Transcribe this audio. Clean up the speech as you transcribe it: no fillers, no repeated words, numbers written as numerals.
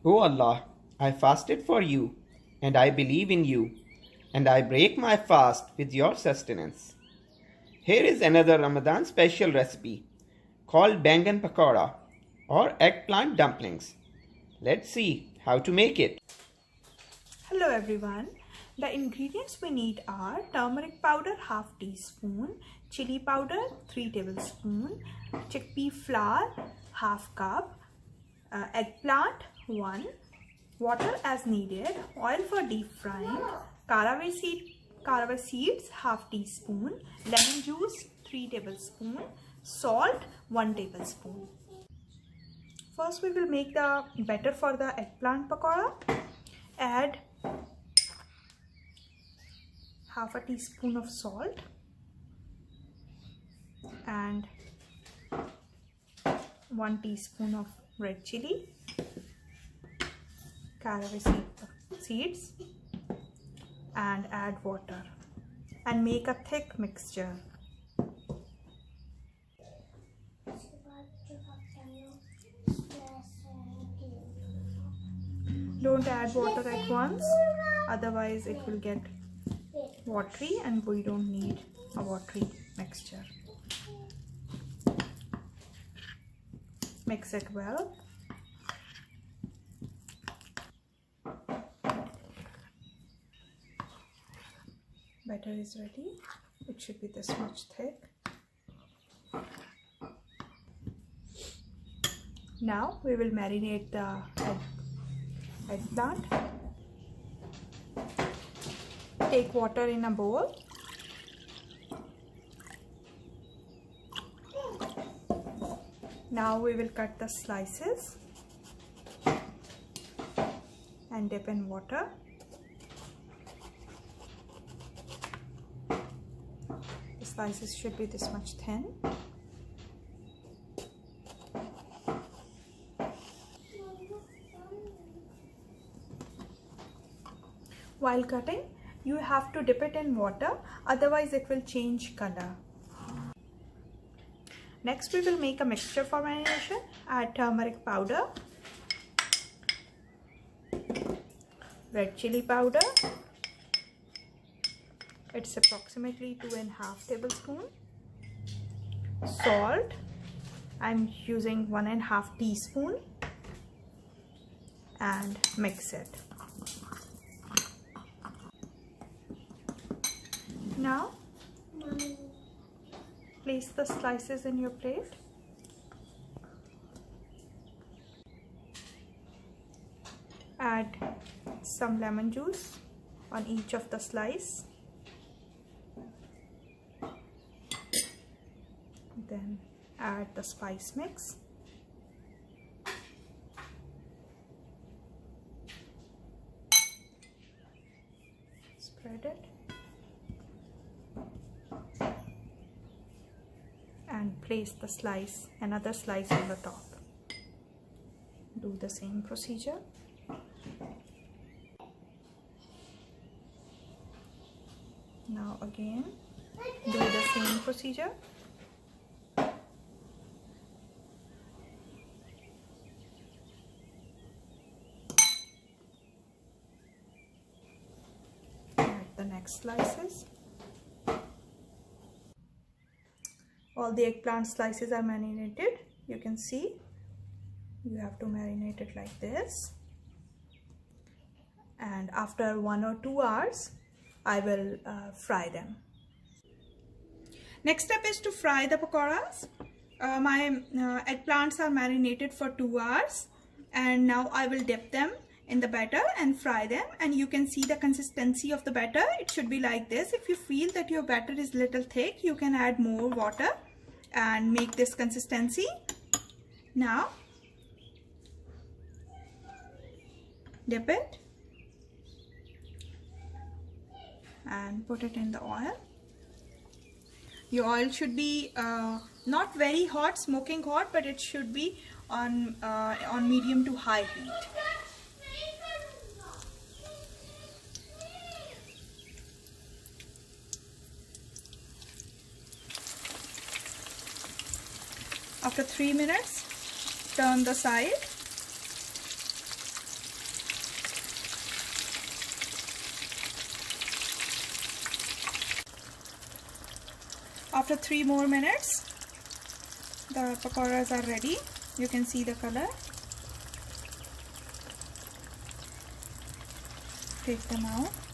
O Allah, I fasted for you, and I believe in you, and I break my fast with your sustenance. Here is another Ramadan special recipe called Bengun Pakorra or eggplant dumplings. Let's see how to make it. Hello everyone. The ingredients we need are turmeric powder half teaspoon, chili powder 3 tablespoons, chickpea flour half cup, eggplant 1, water as needed, oil for deep frying, caraway seeds half teaspoon, lemon juice 3 tablespoons, salt 1 tablespoon. First we will make the batter for the eggplant pakora. Add half a teaspoon of salt and 1 teaspoon of red chili, caraway seeds, and add water and make a thick mixture. Don't add water at once, otherwise it will get watery and we don't need a watery mixture. Mix it well. Batter is ready. It should be this much thick. Now we will marinate the eggplant. Take water in a bowl. Now we will cut the slices and dip in water. The slices should be this much thin. While cutting, you have to dip it in water, otherwise it will change color. Next we will make a mixture for marination. Add turmeric powder, red chili powder, it's approximately 2.5 tablespoons, salt, I'm using 1.5 teaspoon, and mix it. Now place the slices in your plate. Add some lemon juice on each of the slice. Then add the spice mix. Spread it. And place the slice, another slice on the top. Do the same procedure. Now again, do the same procedure. Add the next slices. All the eggplant slices are marinated. You can see you have to marinate it like this, and after 1 or 2 hours I will fry them. Next step is to fry the pakoras. My eggplants are marinated for 2 hours, and now I will dip them in the batter and fry them, and you can see the consistency of the batter. It should be like this. If you feel that your batter is little thick, you can add more water and make this consistency. Now dip it and put it in the oil. Your oil should be not very hot, smoking hot, but it should be on medium to high heat. After 3 minutes, turn the side After 3 more minutes, the pakoras are ready. You can see the color. Take them out.